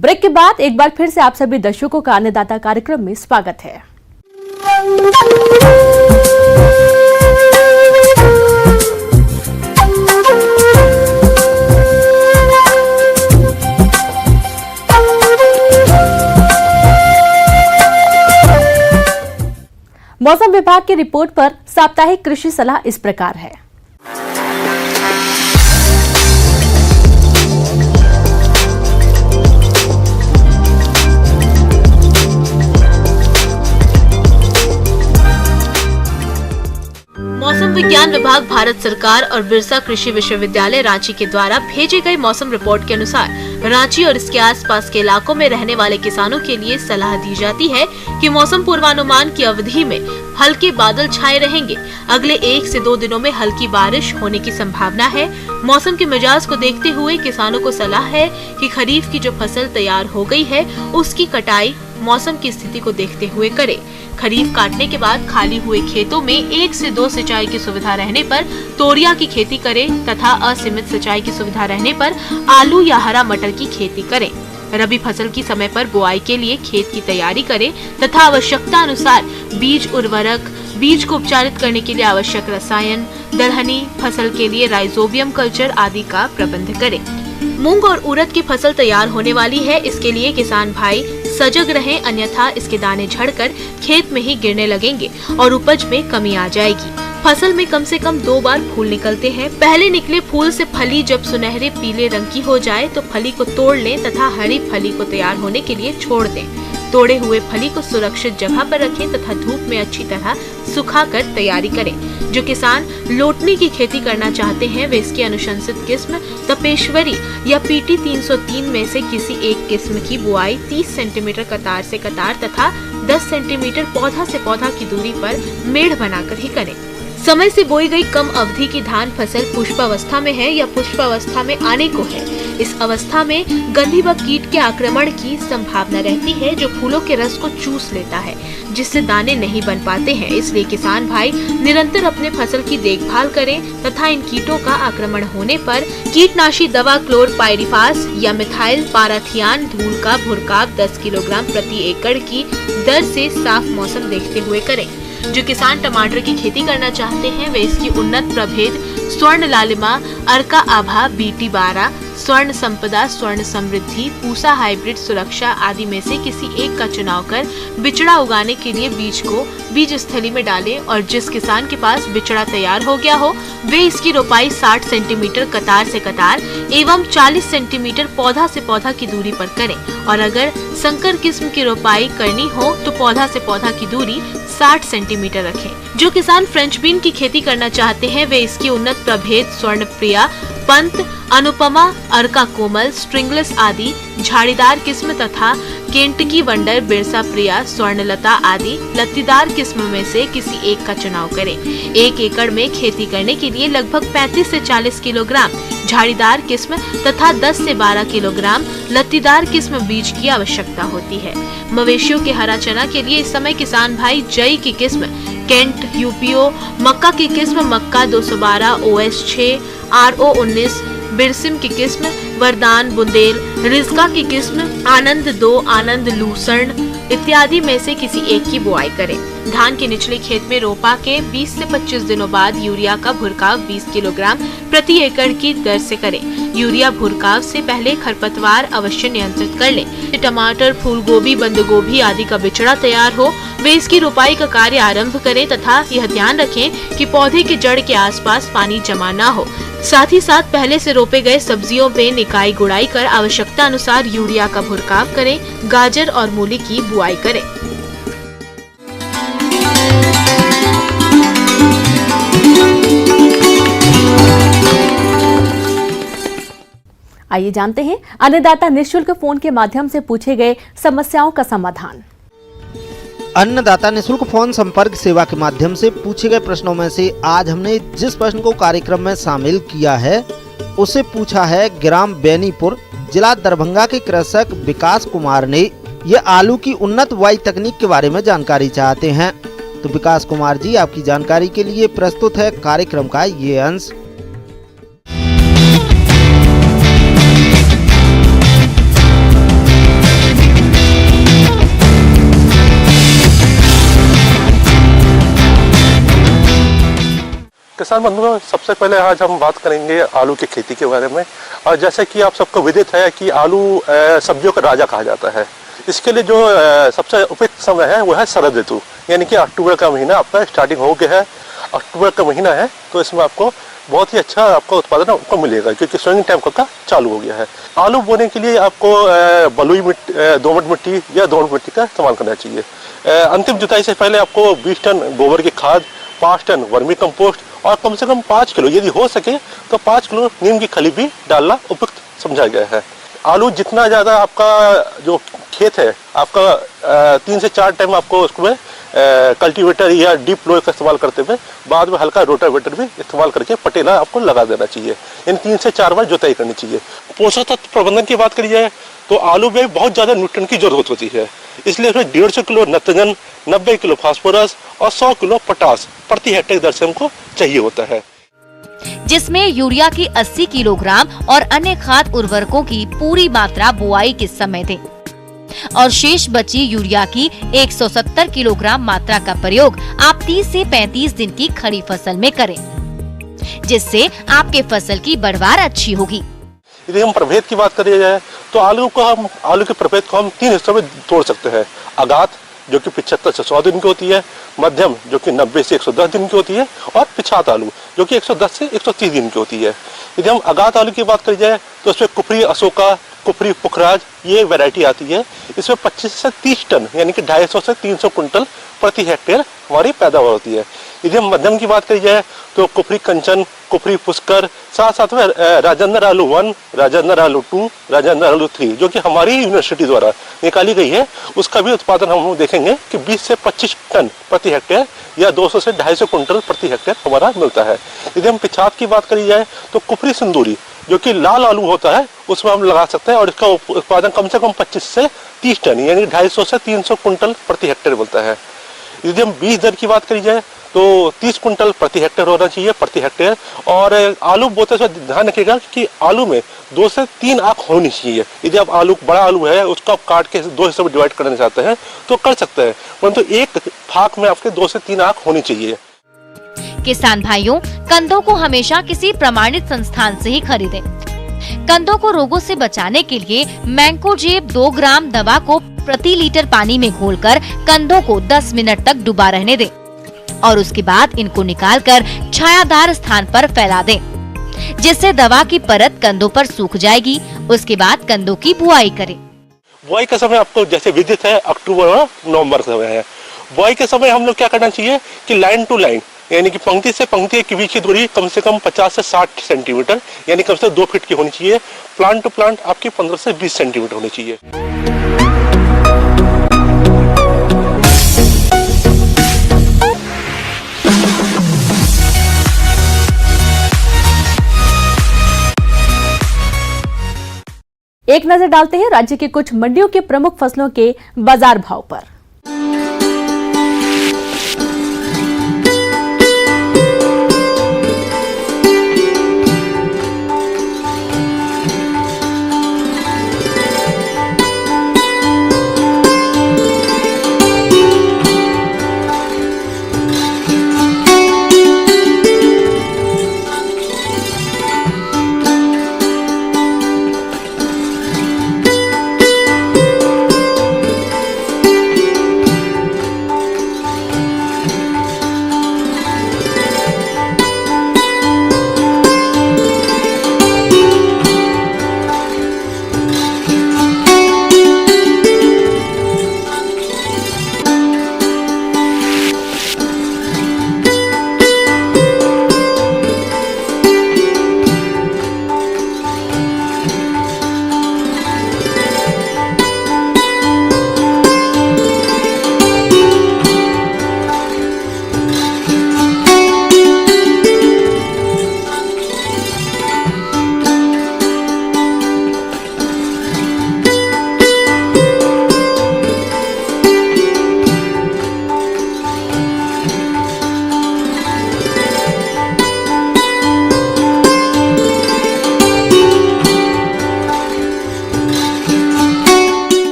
Break के बाद एक बार फिर से आप सभी दर्शकों का अन्नदाता कार्यक्रम में स्वागत है। मौसम विभाग की रिपोर्ट पर साप्ताहिक कृषि सलाह इस प्रकार है। मौसम विज्ञान विभाग भारत सरकार और बिरसा कृषि विश्वविद्यालय रांची के द्वारा भेजे गए मौसम रिपोर्ट के अनुसार रांची और इसके आसपास के इलाकों में रहने वाले किसानों के लिए सलाह दी जाती है कि मौसम पूर्वानुमान की अवधि में हल्के बादल छाए रहेंगे। अगले 1 से 2 दिनों में हल्की बारिश होने की संभावना है। मौसम के मिजाज को देखते हुए किसानों को सलाह है कि खरीफ की जो फसल तैयार हो गई है उसकी कटाई मौसम की स्थिति को देखते हुए करें। खरीफ काटने के बाद खाली हुए खेतों में 1 से 2 सिंचाई की सुविधा रहने पर तोरिया की खेती करें तथा असीमित सिंचाई की सुविधा रहने पर आलू या हरा मटर की खेती करें। रबी फसल की समय पर बुआई के लिए खेत की तैयारी करें तथा आवश्यकता अनुसार बीज उर्वरक, बीज को उपचारित करने के लिए आवश्यक रसायन, दलहनी फसल के लिए राइजोबियम कल्चर आदि का प्रबंध करें। मूंग और उड़द की फसल तैयार होने वाली है, इसके लिए किसान भाई सजग रहें, अन्यथा इसके दाने झड़कर खेत में ही गिरने लगेंगे और उपज में कमी आ जाएगी। फसल में कम से कम 2 बार फूल निकलते हैं। पहले निकले फूल से फली जब सुनहरे पीले रंग की हो जाए तो फली को तोड़ लें तथा हरी फली को तैयार होने के लिए छोड़ दें। तोड़े हुए फली को सुरक्षित जगह पर रखें तथा धूप में अच्छी तरह सुखाकर तैयारी करें। जो किसान लोटनी की खेती करना चाहते हैं वे इसकी अनुशंसित किस्म तपेश्वरी या पीटी 303 में से किसी एक किस्म की बुआई 30 सेंटीमीटर कतार से कतार तथा 10 सेंटीमीटर पौधा से पौधा की दूरी पर मेढ़ बनाकर ही करें। समय से बोई गई कम अवधि की धान फसल पुष्पावस्था में है या पुष्पावस्था में आने को है। इस अवस्था में गंधी व कीट के आक्रमण की संभावना रहती है जो फूलों के रस को चूस लेता है, जिससे दाने नहीं बन पाते हैं। इसलिए किसान भाई निरंतर अपने फसल की देखभाल करें तथा इन कीटों का आक्रमण होने पर कीटनाशी दवा क्लोरपाइरिफास या मिथाइल पाराथियान धूल का भुरकाव 10 किलोग्राम प्रति एकड़ की दर से साफ मौसम देखते हुए करें। जो किसान टमाटर की खेती करना चाहते हैं वे इसकी उन्नत प्रभेद स्वर्ण लालिमा, अर्का आभा, बीटी 12, स्वर्ण संपदा, स्वर्ण समृद्धि, पूसा हाइब्रिड सुरक्षा आदि में से किसी एक का चुनाव कर बिचड़ा उगाने के लिए बीज को बीज स्थली में डालें और जिस किसान के पास बिचड़ा तैयार हो गया हो वे इसकी रोपाई 60 सेंटीमीटर कतार से कतार एवं 40 सेंटीमीटर पौधा से पौधा की दूरी पर करें और अगर संकर किस्म की रोपाई करनी हो तो पौधा से पौधा की दूरी 60 सेंटीमीटर रखें। जो किसान फ्रेंच बीन की खेती करना चाहते हैं वे इसकी उन्नत प्रभेद स्वर्ण प्रिया, पंत, अनुपमा, अर्का कोमल, स्ट्रिंगलेस आदि झाड़ीदार किस्म तथा केंटकी वंडर, बिरसा प्रिया, स्वर्णलता आदि लत्तीदार किस्म में से किसी एक का चुनाव करें। 1 एकड़ में खेती करने के लिए लगभग 35 से 40 किलोग्राम झाड़ीदार किस्म तथा 10 से 12 किलोग्राम लत्तीदार किस्म बीज की आवश्यकता होती है। मवेशियों के हरा चना के लिए इस समय किसान भाई जई की किस्म केंट यूपीओ, मक्का की किस्म मक्का 212, OS 6, RO 19, बिरसिम की किस्म वरदान बुंदेल, रिजका की किस्म आनंद 2, आनंद लूसर्ण इत्यादि में से किसी एक की बुआई करें। धान के निचले खेत में रोपा के 20 से 25 दिनों बाद यूरिया का भुरकाव 20 किलोग्राम प्रति एकड़ की दर से करें। यूरिया भुरकाव से पहले खरपतवार अवश्य नियंत्रित कर लें। टमाटर, फूल गोभी, बंद गोभी आदि का बिचड़ा तैयार हो वे इसकी रोपाई का कार्य आरंभ करें तथा यह ध्यान रखें कि पौधे के जड़ के आसपास पानी जमा न हो। साथ ही साथ पहले से रोपे गए सब्जियों में निकाई गुड़ाई कर आवश्यकता अनुसार यूरिया का भुरकाव करें। गाजर और मूली की बुआई करें। आइए जानते हैं अन्नदाता निःशुल्क फोन के माध्यम से पूछे गए समस्याओं का समाधान। अन्नदाता निःशुल्क फोन संपर्क सेवा के माध्यम से पूछे गए प्रश्नों में से आज हमने जिस प्रश्न को कार्यक्रम में शामिल किया है उसे पूछा है ग्राम बेनीपुर, जिला दरभंगा के कृषक विकास कुमार ने। ये आलू की उन्नत बुआई तकनीक के बारे में जानकारी चाहते हैं। तो विकास कुमार जी, आपकी जानकारी के लिए प्रस्तुत है कार्यक्रम का ये अंश। किसान बंधुओं, सबसे पहले आज हम बात करेंगे आलू की खेती के बारे में। और जैसे कि आप सबको विदित है कि आलू सब्जियों का राजा कहा जाता है। इसके लिए जो सबसे उपयुक्त समय है वो है शरद ऋतु, यानी कि अक्टूबर का महीना आपका स्टार्टिंग हो गया है। अक्टूबर का महीना है तो इसमें आपको बहुत ही अच्छा आपको उत्पादन आपको मिलेगा, क्योंकि स्विंग टाइम का चालू हो गया है। आलू बोने के लिए आपको बलुई मिट्टी, दोमट मिट्टी या दोमट मिट्टी का इस्तेमाल करना चाहिए। अंतिम जुताई से पहले आपको 20 टन गोबर की खाद, 5 टन वर्मी कंपोस्ट और कम से कम 5 किलो, यदि हो सके तो 5 किलो नीम की खली भी डालना उपयुक्त समझा गया है। आलू जितना ज़्यादा आपका जो खेत है आपका 3 से 4 टाइम आपको उसमें कल्टीवेटर या डीप फ्लो का इस्तेमाल करते हुए बाद में हल्का रोटावेटर भी इस्तेमाल करके पटेला आपको लगा देना चाहिए। इन 3 से 4 बार जुताई करनी चाहिए। पोषक तत्व प्रबंधन की बात करी जाए तो आलू में बहुत ज़्यादा न्यूट्रिएंट की जरूरत होती है, इसलिए उसमें 150 किलो नाइट्रोजन, 90 किलो फास्फोरस और 100 किलो पोटास प्रति हेक्टेयर दर से हमको चाहिए होता है, जिसमें यूरिया की 80 किलोग्राम और अन्य खाद उर्वरकों की पूरी मात्रा बुआई के समय दें और शेष बची यूरिया की 170 किलोग्राम मात्रा का प्रयोग आप 30 से 35 दिन की खड़ी फसल में करें, जिससे आपके फसल की बढ़वार अच्छी होगी। यदि हम प्रभेद की बात करी जाए तो आलू के प्रभेद को हम 3 हिस्सों में तोड़ सकते हैं। आगात जो कि 75 से 100 दिन की होती है, मध्यम जो कि 90 से 110 दिन की होती है और पिछात आलू जो कि 110 से 130 दिन की होती है। यदि हम आगात आलू की बात करी जाए तो उसमें कुफरी अशोका, कुफरी पुखराज ये वैरायटी आती है। इसमें 25 से 30 टन यानी कि 250 से 300 कुंटल प्रति हेक्टेयर हमारी पैदावार होती है। यदि हम मध्यम की बात करी जाए तो कुफरी कंचन, कुफरी पुष्कर, साथ साथ में राजेंद्र आलू 1, राजेंद्र आलू 2, राजेंद्र आलू 3 जो कि हमारी यूनिवर्सिटी द्वारा निकाली गई है, उसका भी उत्पादन हम देखेंगे कि 20 से 25 टन प्रति हेक्टेयर या 200 से 250 कुंटल प्रति हेक्टेयर हमारा मिलता है। यदि हम पिछात की बात करी जाए तो कुफरी सिंदूरी जो कि लाल आलू होता है उसमें हम लगा सकते हैं और इसका उत्पादन कम से कम 25 से 30 टन यानी 250 से 300 कुंटल प्रति हेक्टेयर मिलता है। यदि हम बीज दर की बात करी जाए तो 30 कुंटल प्रति हेक्टेयर होना चाहिए प्रति हेक्टेयर। और आलू बोते समय ध्यान रखिएगा कि आलू में 2 से 3 आँख होनी चाहिए। यदि आप बड़ा आलू है उसको आप काट के 2 हिस्सों में डिवाइड करना चाहते हैं तो कर सकते हैं, परंतु एक फाक में आपके 2 से 3 आँख होनी चाहिए। किसान भाइयों, कंदों को हमेशा किसी प्रमाणित संस्थान से ही खरीदें। कंदों को रोगों से बचाने के लिए मैंकोजेब 2 ग्राम दवा को प्रति लीटर पानी में घोलकर कंदों को 10 मिनट तक डुबा रहने दें और उसके बाद इनको निकालकर छायादार स्थान पर फैला दें, जिससे दवा की परत कंदों पर सूख जाएगी। उसके बाद कंदों की बुआई करें। बुआई का समय आपको जैसे विदित है अक्टूबर और नवंबर का समय है। बुआई के समय हम लोग क्या करना चाहिए कि लाइन टू लाइन यानी कि पंक्ति से पंक्ति के बीच की दूरी कम से कम 50 से 60 सेंटीमीटर यानी कम से 2 फीट की होनी चाहिए। प्लांट टू प्लांट आपकी 15 से 20 सेंटीमीटर होनी चाहिए। एक नजर डालते हैं राज्य के कुछ मंडियों के प्रमुख फसलों के बाजार भाव पर।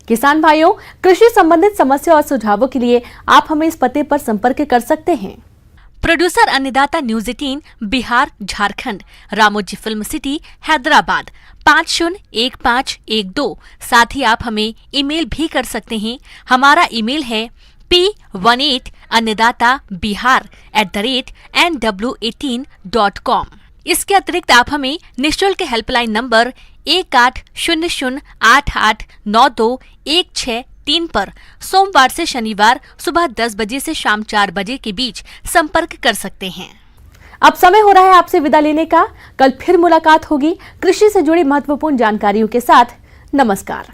किसान भाइयों, कृषि संबंधित समस्या और सुझावों के लिए आप हमें इस पते पर संपर्क कर सकते हैं। प्रोड्यूसर अन्नदाता news 18 Bihar Jharkhand, Ramoji film city Hyderabad 501512। साथ ही आप हमें ईमेल भी कर सकते हैं। हमारा ईमेल है p18annadatabihar@nw18.com। इसके अतिरिक्त आप हमें निःशुल्क हेल्पलाइन नंबर 1800889216 पर सोमवार से शनिवार सुबह 10 बजे से शाम 4 बजे के बीच संपर्क कर सकते हैं। अब समय हो रहा है आपसे विदा लेने का। कल फिर मुलाकात होगी कृषि से जुड़ी महत्वपूर्ण जानकारियों के साथ। नमस्कार।